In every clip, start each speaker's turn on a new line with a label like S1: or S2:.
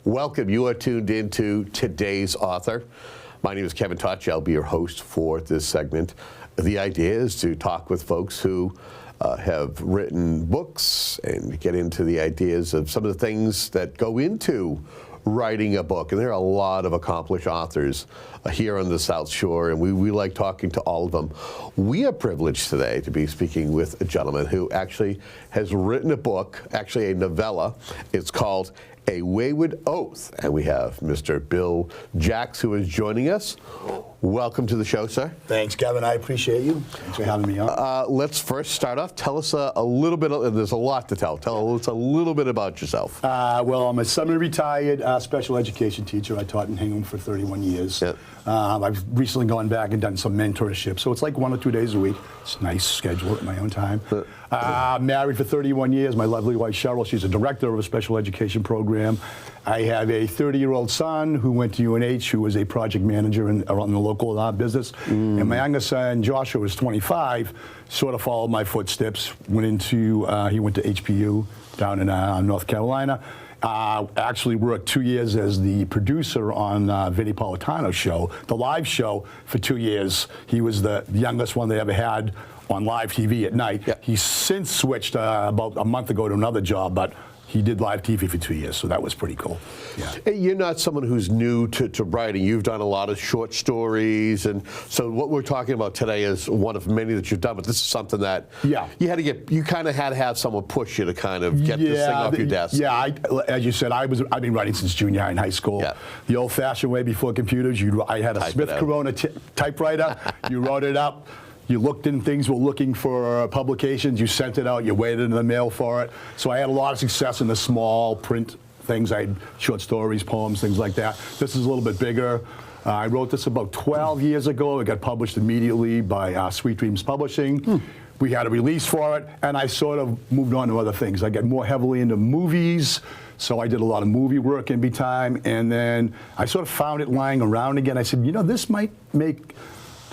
S1: Welcome. You are tuned into Today's Author. My name is Kevin Touch. I'll be your host for this segment. The idea is to talk with folks who have written books and get into the ideas of some of the things that go into writing a book. And there are a lot of accomplished authors here on the South Shore, and we like talking to all of them. We are privileged today to be speaking with a gentleman who actually has written a book, actually a novella. It's called A Wayward Oath, and we have Mr. Bill Jacques, who is joining us. Welcome to the show, sir.
S2: Thanks, Kevin. I appreciate you. Thanks for having me on.
S1: Let's first start off. Tell us a little bit, there's a lot to tell. Tell us a little bit about yourself.
S2: Well, I'm a semi-retired special education teacher. I taught in Hingham for 31 years. Yep. I've recently gone back and done some mentorship, so it's like 1 or 2 days a week. It's a nice schedule at my own time. Married for 31 years. My lovely wife, Cheryl, she's a director of a special education program. I have a 30-year-old son who went to UNH, who was a project manager around the local business. And my youngest son, Joshua, was 25, sort of followed my footsteps, he went to HPU down in North Carolina. Actually worked 2 years as the producer on Vinnie Politano's show, the live show, for 2 years. He was the youngest one they ever had on live TV at night. Yeah. He's since switched about a month ago to another job, but he did live TV for 2 years, so that was pretty cool. Yeah.
S1: You're not someone who's new to writing. You've done a lot of short stories, and so what we're talking about today is one of many that you've done, but this is something that you kind of had to have someone push you to kind of get this thing off your desk.
S2: Yeah, as you said, I've been writing since junior high in high school. Yeah. The old-fashioned way before computers. I had a Smith Corona typewriter. You wrote it up. You looked in things, were looking for publications, you sent it out, you waited in the mail for it. So I had a lot of success in the small print things. I had short stories, poems, things like that. This is a little bit bigger. I wrote this about 12 years ago. It got published immediately by Sweet Dreams Publishing. We had a release for it, and I sort of moved on to other things. I got more heavily into movies, so I did a lot of movie work in time, and then I sort of found it lying around again. I said, you know, this might make...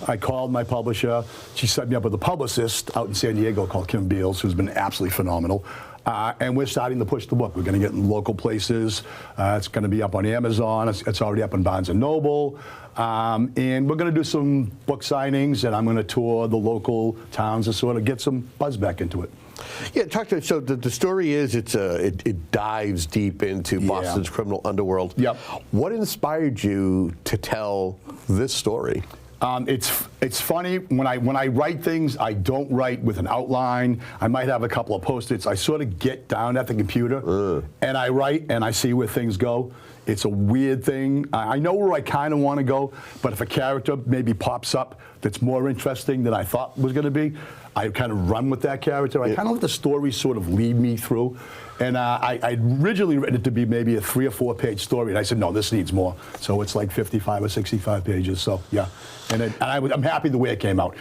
S2: I called my publisher. She set me up with a publicist out in San Diego called Kim Beals, who's been absolutely phenomenal. And we're starting to push the book. We're going to get in local places. It's going to be up on Amazon. It's already up on Barnes & Noble. And we're going to do some book signings, and I'm going to tour the local towns to sort of get some buzz back into it.
S1: Yeah, talk to. So the story is it dives deep into Boston's criminal underworld.
S2: Yep.
S1: What inspired you to tell this story?
S2: It's funny, when I write things, I don't write with an outline. I might have a couple of Post-its. I sort of get down at the computer and I write and I see where things go. It's a weird thing. I know where I kind of want to go, but if a character maybe pops up that's more interesting than I thought was going to be, I kind of run with that character. I kind of let the story sort of lead me through. And I'd originally written it to be maybe a 3 or 4 page story, and I said, no, this needs more. So it's like 55 or 65 pages, so yeah. And I'm happy the way it came out.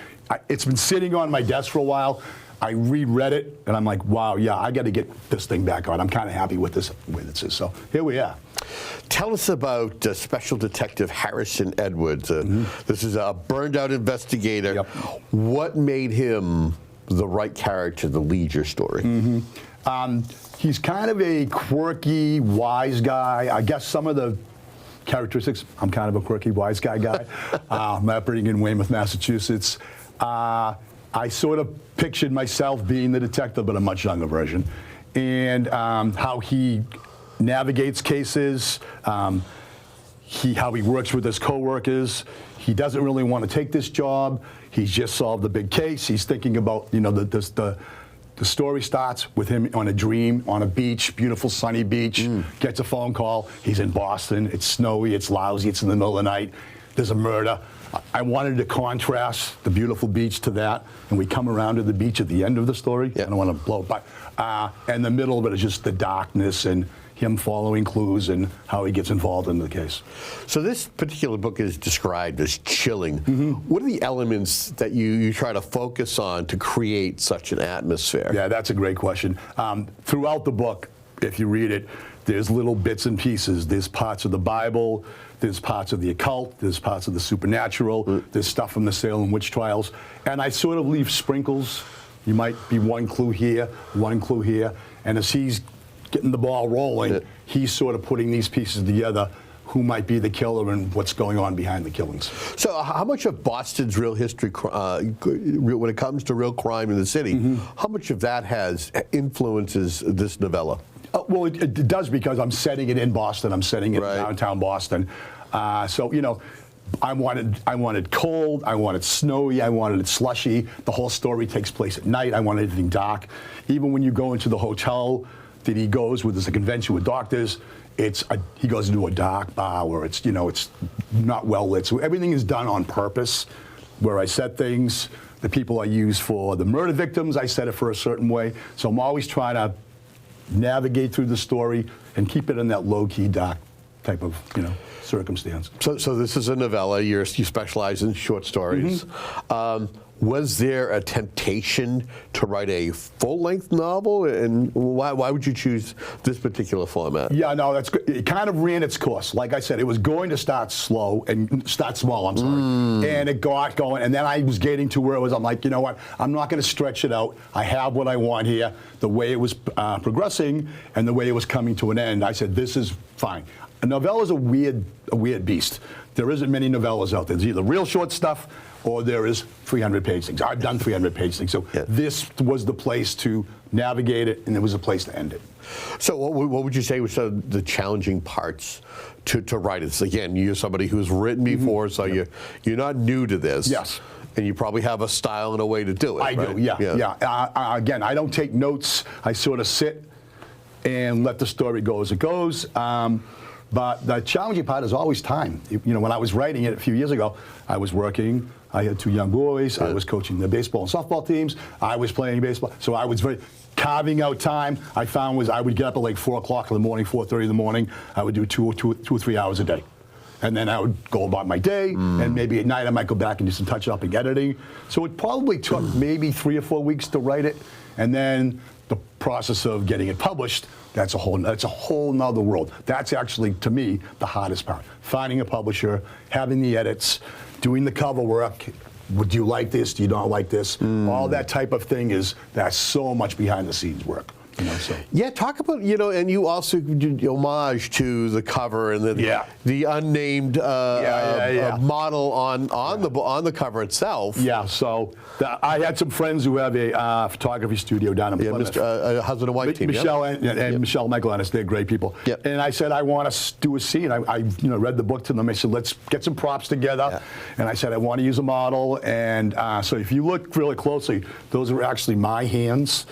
S2: It's been sitting on my desk for a while. I reread it, and I'm like, wow, yeah, I got to get this thing back on. I'm kind of happy with this way this is. So here we are.
S1: Tell us about Special Detective Harrison Edwards. This is a burned-out investigator. Yep. What made him the right character to lead your story?
S2: He's kind of a quirky, wise guy. I guess some of the characteristics, I'm kind of a quirky, wise guy. I'm operating in Weymouth, Massachusetts. I sort of pictured myself being the detective, but a much younger version. And how he navigates cases, how he works with his coworkers. He doesn't really want to take this job. He's just solved a big case. He's thinking about, you know, the story starts with him on a dream on a beach, beautiful sunny beach, gets a phone call. He's in Boston. It's snowy, it's lousy, it's in the middle of the night. There's a murder. I wanted to contrast the beautiful beach to that, and we come around to the beach at the end of the story. I don't want to blow it by. And the middle of it is just the darkness and him following clues and how he gets involved in the case.
S1: So this particular book is described as chilling. What are the elements that you try to focus on to create such an atmosphere?
S2: Yeah, that's a great question. Throughout the book, if you read it, there's little bits and pieces. There's parts of the Bible, there's parts of the occult, there's parts of the supernatural, there's stuff from the Salem witch trials, and I sort of leave sprinkles. You might be one clue here, and as he's getting the ball rolling. He's sort of putting these pieces together. Who might be the killer and what's going on behind the killings.
S1: So how much of Boston's real history, when it comes to real crime in the city, how much of that influences this novella?
S2: Well, it does, because I'm setting it in Boston. I'm setting it in downtown Boston. So, you know, I wanted cold, I wanted snowy, I wanted it slushy. The whole story takes place at night. I wanted everything dark. Even when you go into the hotel that he goes with, there's a convention with doctors, he goes into a dark bar where it's, you know, it's not well lit. So everything is done on purpose. Where I set things, the people I use for the murder victims, I set it for a certain way. So I'm always trying to navigate through the story and keep it in that low-key, dark type of, you know, circumstance.
S1: So this is a novella. You specialize in short stories. Was there a temptation to write a full-length novel, and why would you choose this particular format?
S2: Yeah, no, that's good. It kind of ran its course. Like I said, it was going to start small. I'm sorry, and it got going. And then I was getting to where I'm like, you know what? I'm not going to stretch it out. I have what I want here. The way it was progressing and the way it was coming to an end, I said, this is fine. A novella is a weird beast. There isn't many novellas out there. There's either real short stuff or there is 300-page things. I've done 300-page things. So this was the place to navigate it, and it was a place to end it.
S1: So what would you say was the challenging parts to write it? Again, you're somebody who's written before, so you're not new to this.
S2: Yes.
S1: And you probably have a style and a way to do it.
S2: I do, yeah. Again, I don't take notes. I sort of sit and let the story go as it goes. But the challenging part is always time. You know, when I was writing it a few years ago, I was working. I had 2 young boys. I was coaching the baseball and softball teams. I was playing baseball. So I was carving out time. I found was I would get up at like 4 o'clock in the morning, 4:30 in the morning. I would do 2 or 3 hours a day. And then I would go about my day, and maybe at night I might go back and do some touch-up and editing. So it probably took maybe 3 or 4 weeks to write it. And then the process of getting it published, that's a whole nother world. That's actually, to me, the hardest part. Finding a publisher, having the edits, doing the cover work. Would you like this? Do you not like this? All that type of thing that's so much behind the scenes work. You know, so.
S1: Yeah, talk about, you know, and you also did homage to the cover and the unnamed model on the cover itself.
S2: Yeah, so I had some friends who have a photography studio down in Plymouth.
S1: Husband and wife team.
S2: Michelle and Michelle Michael Ennis, they're great people.
S1: Yep.
S2: And I said, I want to do a scene. I read the book to them. I said, let's get some props together. Yeah. And I said, I want to use a model. And so if you look really closely, those are actually my hands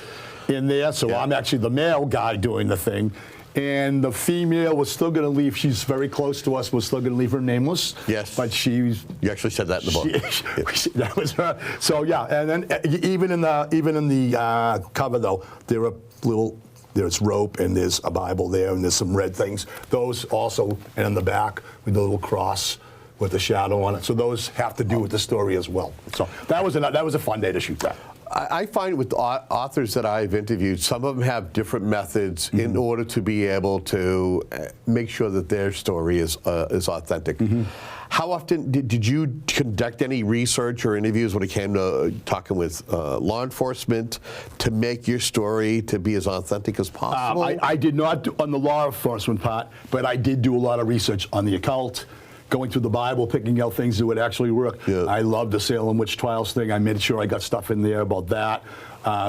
S2: in there, so I'm actually the male guy doing the thing, and the female was still going to leave. She's very close to us. Was still going to leave her nameless.
S1: Yes,
S2: but you
S1: actually said that in the book.
S2: That was her. So yeah, and then even in the cover though, there's rope and there's a Bible there and there's some red things. Those also, and in the back with the little cross with the shadow on it. So those have to do with the story as well. So that was a fun day to shoot that.
S1: I find with authors that I've interviewed, some of them have different methods in order to be able to make sure that their story is authentic. How often did you conduct any research or interviews when it came to talking with law enforcement to make your story to be as authentic as possible?
S2: I did not do on the law enforcement part, but I did do a lot of research on the occult, going through the Bible, picking out things that would actually work. Yeah. I love the Salem witch trials thing. I made sure I got stuff in there about that,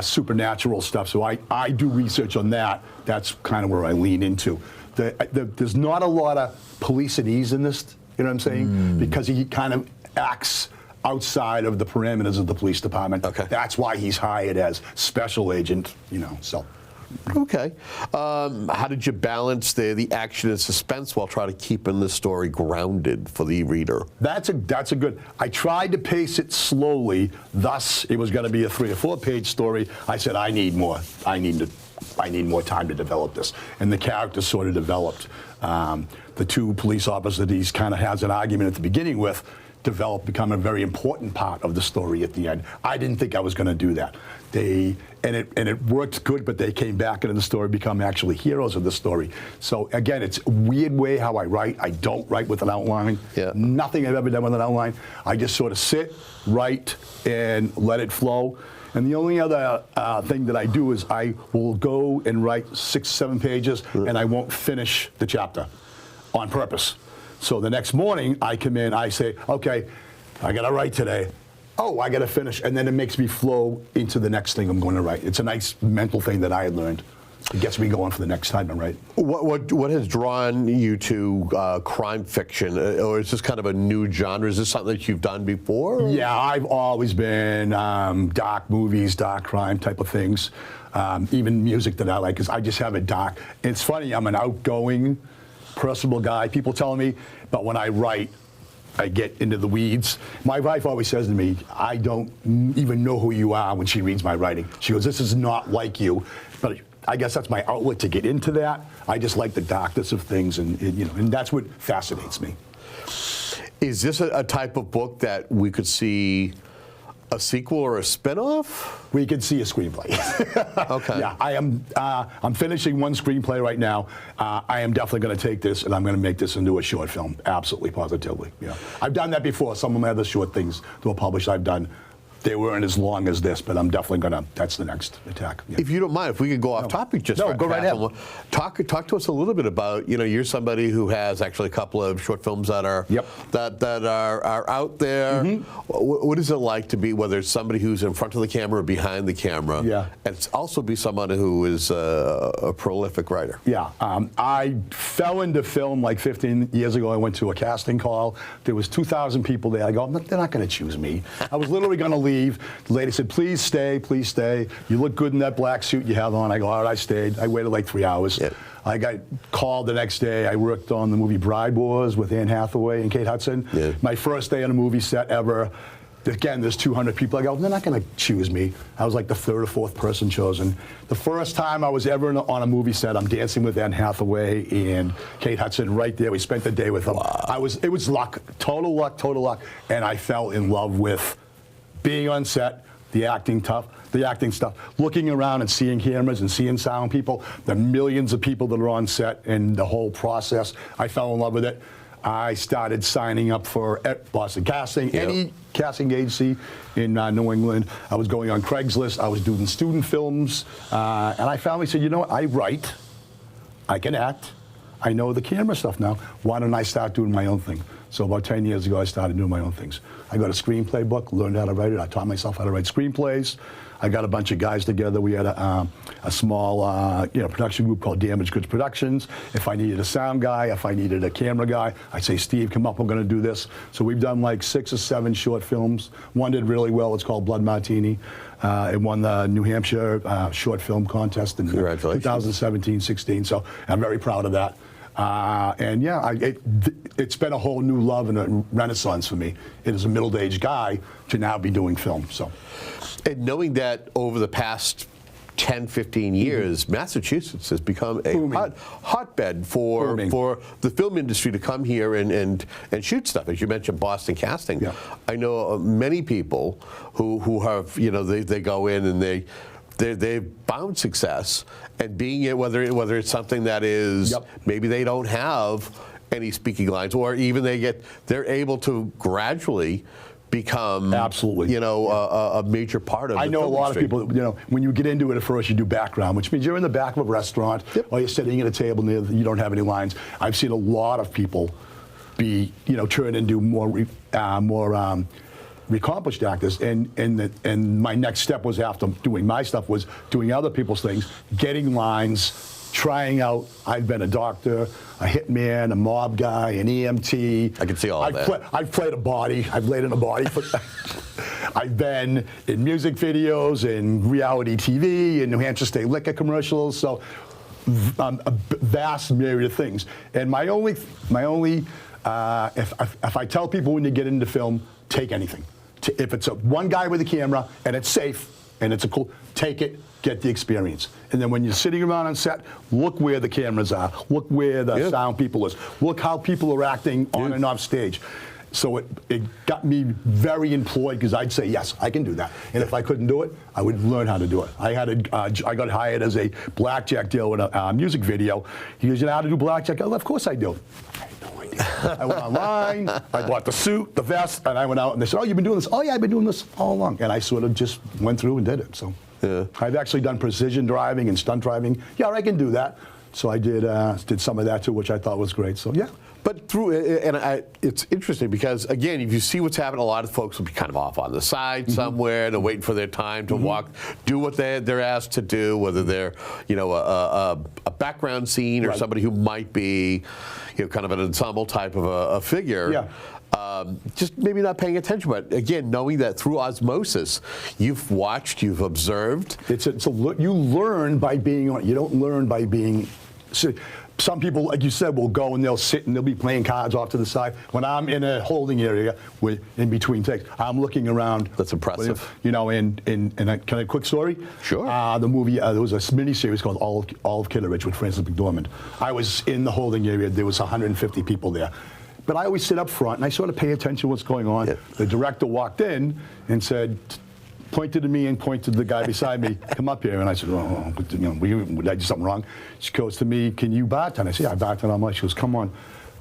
S2: supernatural stuff. So I do research on that. That's kind of where I lean into. There's not a lot of police-ese in this, you know what I'm saying? Because he kind of acts outside of the parameters of the police department.
S1: Okay.
S2: That's why he's hired as special agent, you know, so.
S1: Okay. How did you balance the action and suspense while trying to keep in the story grounded for the reader?
S2: That's a good. I tried to pace it slowly. Thus, it was going to be a 3 or 4 page story. I said, I need more. I need more time to develop this. And the characters sort of developed. The 2 police officers that he kind of has an argument at the beginning with become a very important part of the story at the end. I didn't think I was going to do that. It worked good, but they came back into the story, become actually heroes of the story. So again, it's a weird way how I write. I don't write with an outline.
S1: Yeah.
S2: Nothing I've ever done with an outline. I just sort of sit, write, and let it flow. And the only other thing that I do is I will go and write 6, 7 pages, and I won't finish the chapter on purpose. So the next morning, I come in, I say, okay, I got to write today. Oh, I got to finish. And then it makes me flow into the next thing I'm going to write. It's a nice mental thing that I had learned. It gets me going for the next time I write.
S1: What has drawn you to crime fiction, or is this kind of a new genre? Is this something that you've done before?
S2: Yeah, I've always been dark movies, dark crime type of things. Even music that I like, because I just have a dark. It's funny, I'm an outgoing, personable guy. People tell me, but when I write, I get into the weeds. My wife always says to me, I don't even know who you are when she reads my writing. She goes, this is not like you. But I guess that's my outlet to get into that. I just like the darkness of things, and and that's what fascinates me.
S1: Is this a type of book that we could see a sequel or a spinoff?
S2: We could see a screenplay.
S1: Okay.
S2: Yeah, I'm finishing one screenplay right now. I am definitely going to take this and I'm going to make this into a short film. Absolutely, positively. Yeah, I've done that before. Some of my other short things that were published, I've done. They weren't as long as this, but I'm definitely gonna. That's the next attack. Yeah.
S1: If you don't mind, if we could go off topic just for
S2: go right ahead.
S1: Talk to us a little bit about, you're somebody who has actually a couple of short films that are that are out there. Mm-hmm. What is it like to be, whether it's somebody who's in front of the camera or behind the camera, and it's also be somebody who is a prolific writer? Yeah,
S2: I fell into film like 15 years ago. I went to a casting call. There was 2,000 people there. I go, they're not going to choose me. I was literally going to leave. The lady said, please stay, please stay. You look good in that black suit you have on. I go, all right, I stayed. I waited like 3 hours. Yep. I got called the next day. I worked on the movie Bride Wars with Anne Hathaway and Kate Hudson. Yeah. My first day on a movie set ever. Again, there's 200 people. I go, they're not going to choose me. I was like the 3rd or 4th person chosen. The first time I was ever on a movie set, I'm dancing with Anne Hathaway and Kate Hudson right there. We spent the day with them. Wow. It was luck, total luck. And I fell in love with being on set, the acting stuff, looking around and seeing cameras and seeing sound people, the millions of people that are on set and the whole process. I fell in love with it. I started signing up for Boston Casting, any casting agency in New England. I was going on Craigslist. I was doing student films. And I finally said, you know what, I write, I can act, I know the camera stuff now. Why don't I start doing my own thing? So about 10 years ago, I started doing my own things. I got a screenplay book, learned how to write it. I taught myself how to write screenplays. I got a bunch of guys together. We had a small production group called Damaged Goods Productions. If I needed a sound guy, if I needed a camera guy, I'd say, Steve, come up, we're going to do this. So we've done like 6 or 7 short films. One did really well. It's called Blood Martini. It won the New Hampshire short film contest in 2017-16. So I'm very proud of that. It's been a whole new love and a renaissance for me. It is a middle-aged guy to now be doing film. So,
S1: and knowing that over the past 10, 15 years, Massachusetts has become a hotbed for the film industry to come here and shoot stuff. As you mentioned, Boston Casting. Yeah. I know many people who have, they go in and they've found success, and being it, whether it's something that is maybe they don't have any speaking lines, or even they're able to gradually become a major part of. I know a lot
S2: of people. When you get into it at first, you do background, which means you're in the back of a restaurant, or you're sitting at a table near you don't have any lines. I've seen a lot of people be turn into more accomplished actors, and my next step was, after doing my stuff, was doing other people's things, getting lines, trying out. I've been a doctor, a hitman, a mob guy, an EMT.
S1: I can see all that.
S2: I've played a body. I've laid in a body. I've been in music videos and reality TV and New Hampshire State Liquor commercials. So a vast myriad of things. And my only, if I tell people when you get into film, take anything. If it's one guy with a camera and it's safe and it's take it, get the experience. And then when you're sitting around on set, look where the cameras are, look where the sound people is, look how people are acting on and off stage. So it got me very employed, because I'd say, yes, I can do that. And if I couldn't do it, I would learn how to do it. I got hired as a blackjack dealer in a music video. He goes, you know how to do blackjack? I go, of course I do. I had no idea. I went online, I bought the suit, the vest, and I went out and they said, oh, you've been doing this? Oh, yeah, I've been doing this all along. And I sort of just went through and did it. So I've actually done precision driving and stunt driving. Yeah, I can do that. So I did some of that too, which I thought was great. So yeah.
S1: But it's interesting because, again, if you see what's happening, a lot of folks will be kind of off on the side somewhere. They're waiting for their time to do what they're asked to do, whether they're, a background scene or somebody who might be, kind of an ensemble type of a figure.
S2: Yeah.
S1: Just maybe not paying attention, but again, knowing that through osmosis, you've watched, you've observed.
S2: You learn by being on. You don't learn by being. Some people, like you said, will go and they'll sit and they'll be playing cards off to the side. When I'm in a holding area, in between takes, I'm looking around.
S1: That's impressive.
S2: Can I a quick story?
S1: Sure.
S2: The movie, there was a mini-series called Olive Kitteridge with Frances McDormand. I was in the holding area. There was 150 people there. But I always sit up front and I sort of pay attention to what's going on. Yeah. The director walked in and said, pointed to me and pointed to the guy beside me, come up here. And I said, did I do something wrong? She goes to me, can you bartend? I said, yeah, I bartend all night. She goes, come on.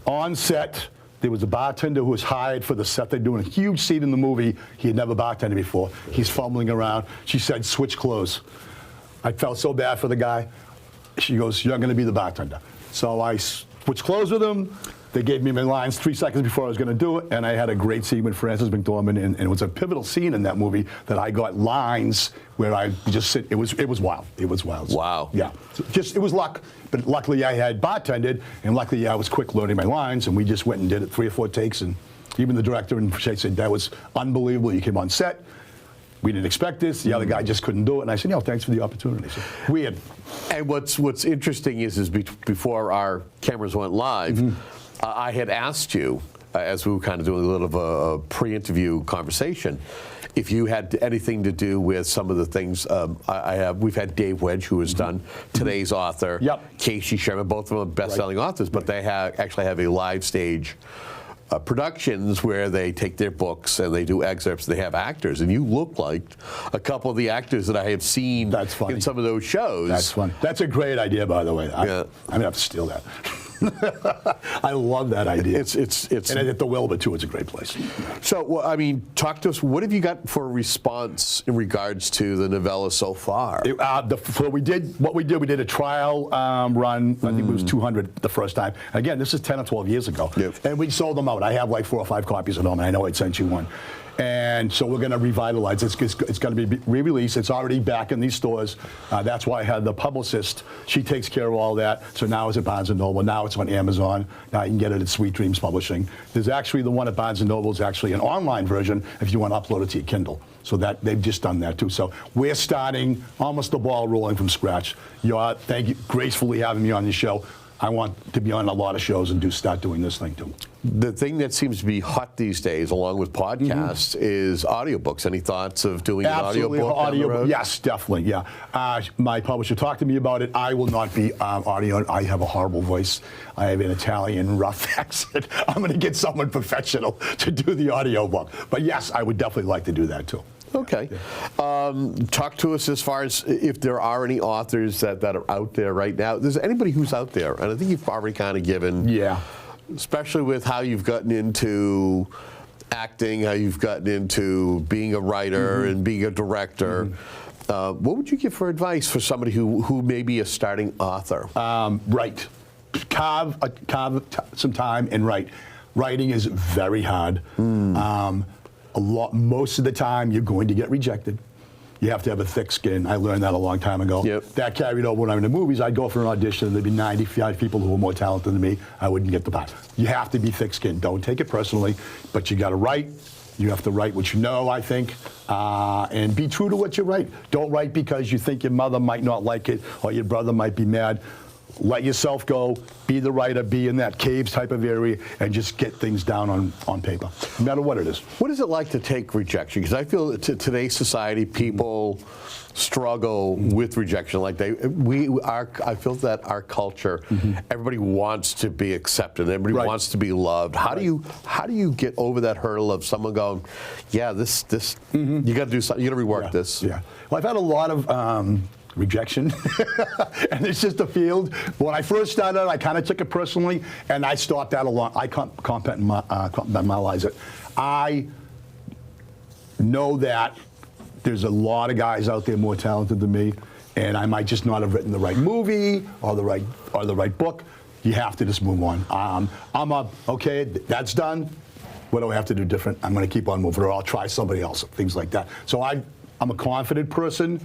S2: On set, there was a bartender who was hired for the set. They're doing a huge scene in the movie. He had never bartended before. He's fumbling around. She said, switch clothes. I felt so bad for the guy. She goes, you're going to be the bartender. So I switched clothes with him. They gave me my lines 3 seconds before I was going to do it, and I had a great scene with Frances McDormand, and it was a pivotal scene in that movie that I got lines where I just sit. It was wild. It was wild.
S1: Wow.
S2: Yeah. So it was luck, but luckily I had bartended, and luckily I was quick learning my lines, and we just went and did it 3 or 4 takes, and even the director and Shay said that was unbelievable. You came on set. We didn't expect this. The other guy just couldn't do it, and I said, thanks for the opportunity. So, weird.
S1: And what's interesting is before our cameras went live. I had asked you, as we were kind of doing a little of a pre-interview conversation, if you had anything to do with some of the things we've had Dave Wedge, who has done Today's Author, Casey Sherman, both of them best-selling authors, but they actually have a live stage productions where they take their books and they do excerpts. They have actors, and you look like a couple of the actors that I have seen in some of those shows.
S2: That's fun. That's a great idea, by the way. I'm gonna have to steal that. I love that idea.
S1: It's
S2: and at the Wilbur too. It's a great place.
S1: So, talk to us. What have you got for a response in regards to the novella so far?
S2: We did a trial run. I think it was 200 the first time. Again, this is 10 or 12 years ago, and we sold them out. I have like 4 or 5 copies at home, and I know I sent you one. And so we're going to revitalize it. It's going to be re-released. It's already back in these stores. That's why I had the publicist. She takes care of all that. So now it's at Barnes & Noble. Now it's on Amazon. Now you can get it at Sweet Dreams Publishing. There's actually the one at Barnes & Noble is actually an online version if you want to upload it to your Kindle. So that they've just done that too. So we're starting almost the ball rolling from scratch. Thank you gracefully having me on your show. I want to be on a lot of shows and start doing this thing too.
S1: The thing that seems to be hot these days, along with podcasts, is audiobooks. Any thoughts of doing an audiobook?
S2: Yes, definitely. Yeah, my publisher talked to me about it. I will not be audio. I have a horrible voice. I have an Italian rough accent. I'm going to get someone professional to do the audiobook. But yes, I would definitely like to do that too.
S1: Okay. Talk to us as far as if there are any authors that are out there right now. There's anybody who's out there, and I think you've already kind of given, especially with how you've gotten into acting, how you've gotten into being a writer and being a director. What would you give for advice for somebody who may be a starting author?
S2: Write. Carve some time and write. Writing is very hard. Most of the time, you're going to get rejected. You have to have a thick skin. I learned that a long time ago. That carried over when I'm in the movies. I'd go for an audition, and there'd be 95 people who were more talented than me. I wouldn't get the part. You have to be thick-skinned. Don't take it personally, but you got to write. You have to write what you know, I think, and be true to what you write. Don't write because you think your mother might not like it or your brother might be mad. Let yourself go, be the writer, be in that caves type of area, and just get things down on paper, no matter what it is.
S1: What is it like to take rejection? Because I feel that today's society, people struggle with rejection. Like I feel that our culture, everybody wants to be accepted, everybody wants to be loved. How do you get over that hurdle of someone going, yeah, this you got to do something, you got to rework this?
S2: Yeah. Well, I've had a lot of rejection. And it's just a field. When I first started, I kind of took it personally, and I stopped that a lot. I compartmentalize it. I know that there's a lot of guys out there more talented than me, and I might just not have written the right movie or the right book. You have to just move on. Okay, that's done. What do I have to do different? I'm going to keep on moving, or I'll try somebody else, things like that. So I'm a confident person,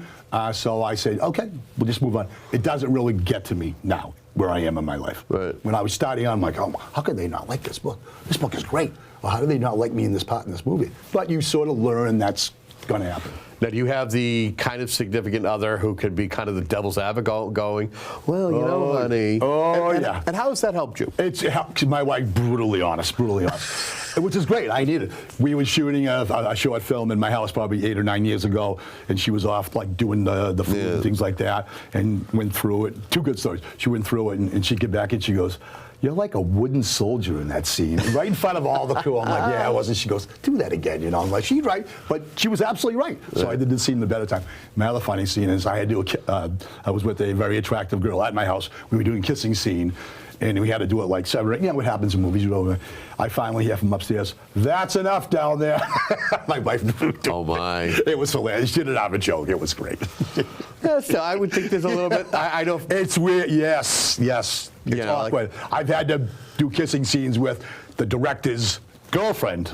S2: so I say, okay, we'll just move on. It doesn't really get to me now, where I am in my life.
S1: Right.
S2: When I was starting out, I'm like, oh, how could they not like this book? This book is great. Or how do they not like me in this part in this movie? But you sort of learn that's going to happen.
S1: Now, do you have the kind of significant other who could be kind of the devil's advocate going, well, you know, honey.
S2: Yeah.
S1: And how has that helped you?
S2: It helped my wife, brutally honest, which is great. I need it. We were shooting a short film in my house probably 8 or 9 years ago, and she was off like doing the food and things like that, and went through it. 2 good stories. She went through it, and she'd get back, and she goes, you're like a wooden soldier in that scene, right in front of all the crew. I'm like, yeah, I wasn't. She goes, do that again, you know. I'm like, she's right, but she was absolutely right. So I did the scene the better time. My other funny scene is I had to do I was with a very attractive girl at my house. We were doing a kissing scene, and we had to do it like 7 or 8. You know what happens in movies, you know. I finally hear from upstairs, that's enough down there. My wife.
S1: Oh, my.
S2: It was hilarious. She didn't have a joke. It was great.
S1: Yeah, so I would think there's a little bit, I know.
S2: It's weird, yes. It's awkward. I've had to do kissing scenes with the director's girlfriend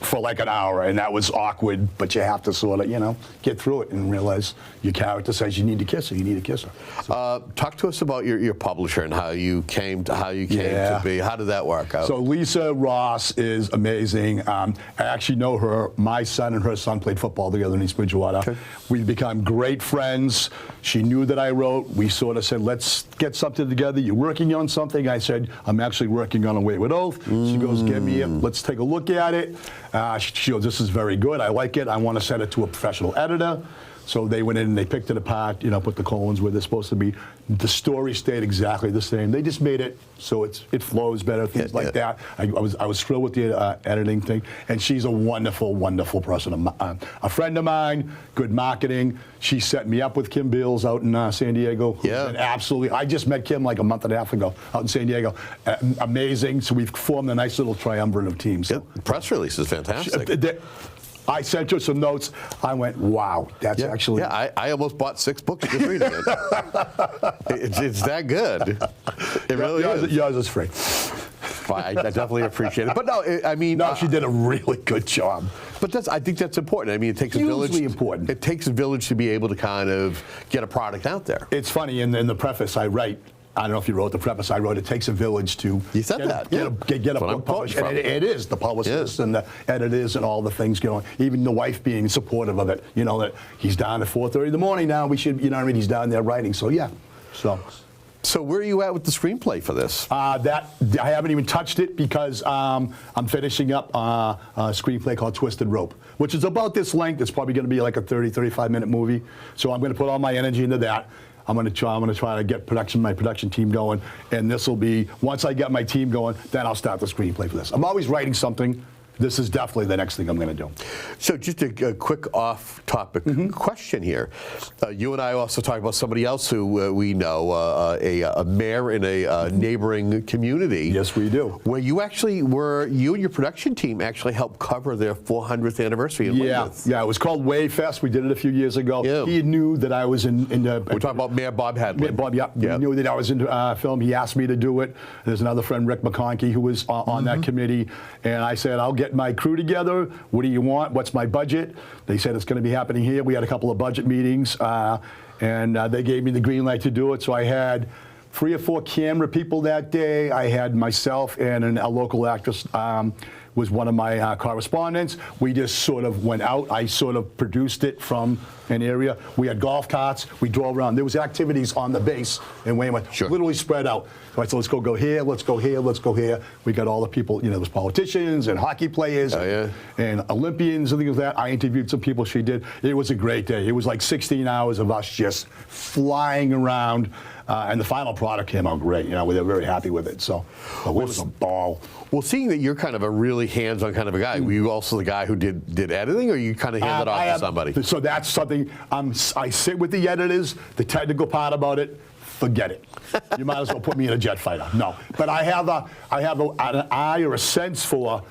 S2: for like an hour, and that was awkward, but you have to sort of, you know, get through it and realize your character says you need to kiss her, you need to kiss her. So.
S1: Talk to us about your publisher and how you came to be. How did that work out?
S2: So Lisa Ross is amazing. I actually know her. My son and her son played football together in East Bridgewater. Okay. We've become great friends. She knew that I wrote. We sort of said, let's get something together. You're working on something? I said, I'm actually working on A Wayward Oath. She goes, give me it. Let's take a look at it. She goes, this is very good. I like it. I want to send it to a professional editor. So they went in and they picked it apart, you know, put the colons where they're supposed to be. The story stayed exactly the same. They just made it so it flows better, things like that. I was thrilled with the editing thing. And she's a wonderful, wonderful person. A friend of mine, good marketing. She set me up with Kim Bills out in San Diego. And absolutely, I just met Kim like a month and a half ago out in San Diego. Amazing. So we've formed a nice little triumvirate of teams. So.
S1: Press release is fantastic.
S2: I sent her some notes. I went, wow, that's actually...
S1: Yeah, I almost bought 6 books just reading it. It's that good. It really is.
S2: Yours is free.
S1: I definitely appreciate it. But no, I mean...
S2: No, she did a really good job.
S1: But I think that's important. I mean, it takes a village.
S2: Important.
S1: It takes a village to be able to kind of get a product out there.
S2: It's funny, in the preface I write, I don't know if you wrote the preface. I wrote, it takes a village to get a book published. And it is, the publicists and the editors and all the things going. Even the wife being supportive of it. You know, that he's down at 4:30 in the morning now. We should, you know what I mean? He's down there writing. So, yeah.
S1: So where are you at with the screenplay for this?
S2: I haven't even touched it because I'm finishing up a screenplay called Twisted Rope, which is about this length. It's probably going to be like a 30, 35-minute movie. So I'm going to put all my energy into that. I'm going to try to get my production team going, and this will be, once I get my team going, then I'll start the screenplay for this. I'm always writing something. This is definitely the next thing I'm going to do.
S1: So just a quick off-topic question here. You and I also talked about somebody else who we know, a mayor in a neighboring community.
S2: Yes, we do.
S1: Where you and your production team actually helped cover their 400th anniversary in Weymouth.
S2: Yeah, it was called Wayfest. We did it a few years ago.
S1: Yeah.
S2: He knew that I was in
S1: We're talking about Mayor Bob Hadley.
S2: Bob, He knew that I was into film. He asked me to do it. There's another friend, Rick McConkey, who was on that committee. And I said, I'll get my crew together. What do you want? What's my budget? They said it's going to be happening here. We had a couple of budget meetings, and they gave me the green light to do it. So I had 3 or 4 camera people that day. I had myself and a local actress was one of my correspondents. We just sort of went out. I sort of produced it from an area. We had golf carts. We drove around. There was activities on the base in Weymouth, literally spread out. So I said, let's go here, let's go here, let's go here. We got all the people, you know, there was politicians and hockey players and Olympians and things like that. I interviewed some people. She did. It was a great day. It was like 16 hours of us just flying around. and the final product came out great. You know, we were very happy with it. So it was a ball.
S1: Well, seeing that you're kind of a really hands-on kind of a guy, were you also the guy who did editing, or you kind of hand it off to somebody?
S2: So that's something I sit with the editors. The technical part about it, forget it. You might as well put me in a jet fighter. No, but I have an eye or a sense for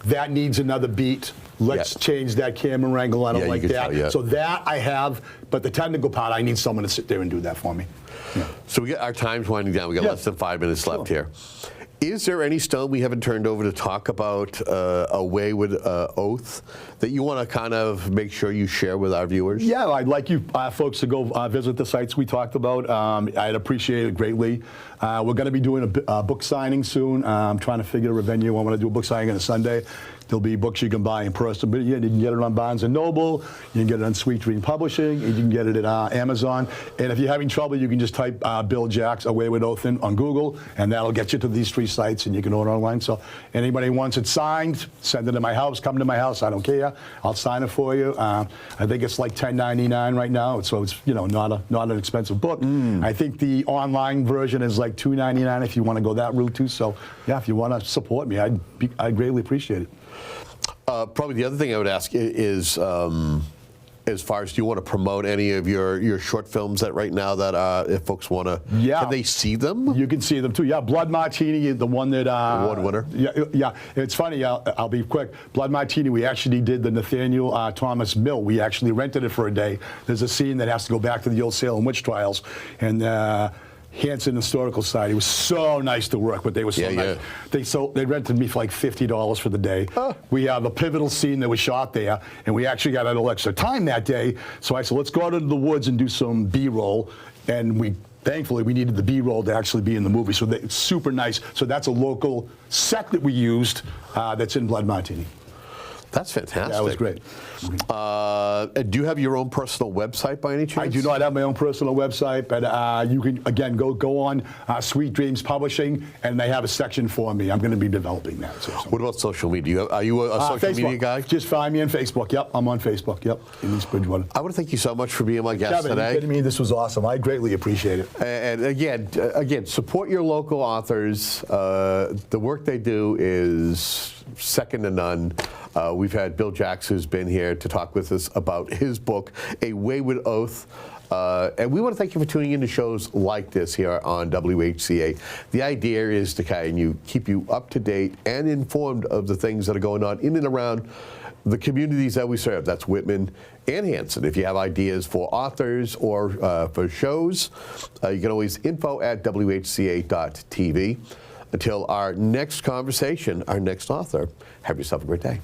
S2: that needs another beat. Let's change that camera angle. I don't like that.
S1: Tell,
S2: So that I have, but the technical part, I need someone to sit there and do that for me. Yeah.
S1: So our time's winding down. We got less than 5 minutes left here. Is there any stone we haven't turned over to talk about A Wayward Oath that you want to kind of make sure you share with our viewers?
S2: Yeah, I'd like you folks to go visit the sites we talked about. I'd appreciate it greatly. We're going to be doing a book signing soon. I'm trying to figure out a venue. I want to do a book signing on a Sunday. There'll be books you can buy in person, but yeah, you can get it on Barnes & Noble, you can get it on Sweet Dream Publishing, and you can get it at Amazon. And if you're having trouble, you can just type Bill Jacques, A Wayward Oath on Google, and that'll get you to these 3 sites, and you can order online. So anybody who wants it signed, send it to my house, come to my house, I don't care. I'll sign it for you. I think it's like $10.99 right now, so it's not an expensive book. I think the online version is like $2.99 if you want to go that route too. So yeah, if you want to support me, I'd greatly appreciate it.
S1: Probably the other thing I would ask is, as far as, do you want to promote any of your short films that right now that if folks want to, can they see them?
S2: You can see them too. Yeah, Blood Martini, the one that
S1: award winner.
S2: Yeah. It's funny. I'll be quick. Blood Martini. We actually did the Nathaniel Thomas Mill. We actually rented it for a day. There's a scene that has to go back to the old Salem witch trials, and Hanson Historical Society was so nice to work with. They were so nice. They rented me for like $50 for the day. We have a pivotal scene that was shot there, and we actually got a little extra time that day. So I said, let's go out into the woods and do some B-roll. And thankfully, we needed the B-roll to actually be in the movie. So it's super nice. So that's a local set that we used that's in Blood Martini.
S1: That's fantastic.
S2: That was great.
S1: Do you have your own personal website by any chance?
S2: I do not have my own personal website, but you can, again, go on Sweet Dreams Publishing, and they have a section for me. I'm going to be developing that. So.
S1: What about social media? Are you a social media guy?
S2: Just find me on Facebook. Yep, I'm on Facebook. Yep, in East Bridgewater.
S1: I want to thank you so much for being my guest
S2: Kevin,
S1: today.
S2: You kidding me? This was awesome. I greatly appreciate it.
S1: And again, support your local authors. The work they do is second to none. We've had Bill Jacques, who's been here to talk with us about his book, A Wayward Oath. And we want to thank you for tuning in to shows like this here on WHCA. The idea is to kind of keep you up to date and informed of the things that are going on in and around the communities that we serve. That's Whitman and Hanson. If you have ideas for authors or for shows, you can always info@WHCA.tv. Until our next conversation, our next author, have yourself a great day.